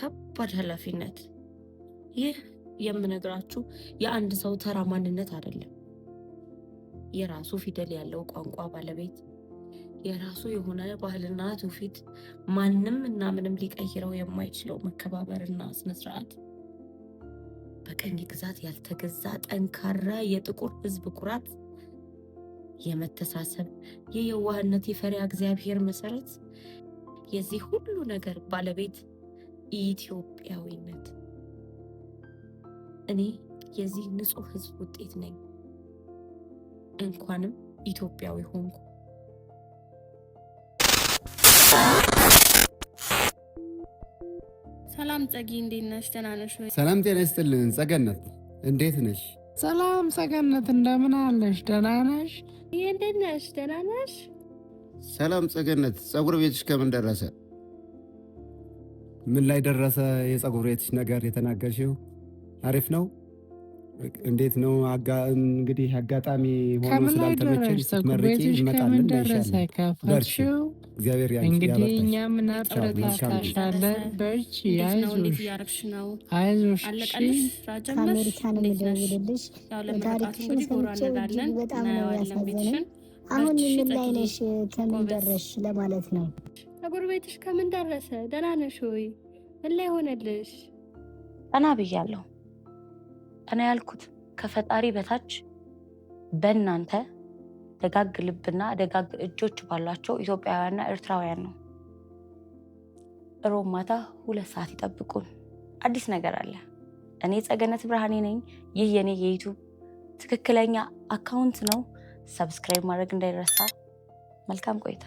ከባድ ኃላፊነት። ይህ የምነግራችሁ የአንድ ሰው ተራ ማንነት አይደለም። የራሱ ፊደል ያለው ቋንቋ ባለቤት፣ የራሱ የሆነ ባህልና ትውፊት፣ ማንም እና ምንም ሊቀይረው የማይችለው መከባበርና ስነስርዓት፣ በቀኝ ግዛት ያልተገዛ ጠንካራ የጥቁር ሕዝብ ኩራት፣ የመተሳሰብ፣ የየዋህነት፣ የፈሪሃ እግዚአብሔር መሰረት፣ የዚህ ሁሉ ነገር ባለቤት ኢትዮጵያዊነት። እኔ የዚህ ንጹህ ሕዝብ ውጤት ነኝ። እንኳንም ኢትዮጵያዊ ሆንኩ። ሰላም ጸጊ፣ እንዴት ነሽ? ደህና ነሽ ወይ? ሰላም ጤና ይስጥልን። ጸገነት እንዴት ነሽ? ሰላም ጸገነት፣ እንደምን አለሽ? ደህና ነሽ? እንዴት ነሽ? ደህና ነሽ? ሰላም ጸገነት፣ ጸጉር ቤትሽ ከምን ደረሰ? ምን ላይ ደረሰ? የጸጉር ቤትሽ ነገር የተናገርሽው አሪፍ ነው? እንዴት ነው? እንግዲህ አጋጣሚ ሆኖ ስላልተመቸሽ ስትመርቂ እንመጣለን። ከፈችው እግዚአብሔር እንግዲህ እኛ ምን አበረታታሻለን። በርቺ፣ አይዞሽ። ከአሜሪካን የምደውልልሽ ታሪክሽን ሰምቼ እጅግ በጣም ነው ያሳዘነኝ። አሁን ምን ላይ ነሽ? ከምን ደረስሽ ለማለት ነው። ጸጉር ቤትሽ ከምን ደረሰ? ደህና ነሽ ወይ? ምን ላይ ሆነልሽ? ቀና ብያለሁ። ቀና ያልኩት ከፈጣሪ በታች በእናንተ ደጋግ ልብና ደጋግ እጆች ባሏቸው ኢትዮጵያውያንና ኤርትራውያን ነው። ሮብ ማታ 2 ሰዓት ይጠብቁን። አዲስ ነገር አለ። እኔ ጸገነት ብርሃኔ ነኝ። ይህ የኔ የዩቲዩብ ትክክለኛ አካውንት ነው። ሰብስክራይብ ማድረግ እንዳይረሳ። መልካም ቆይታ።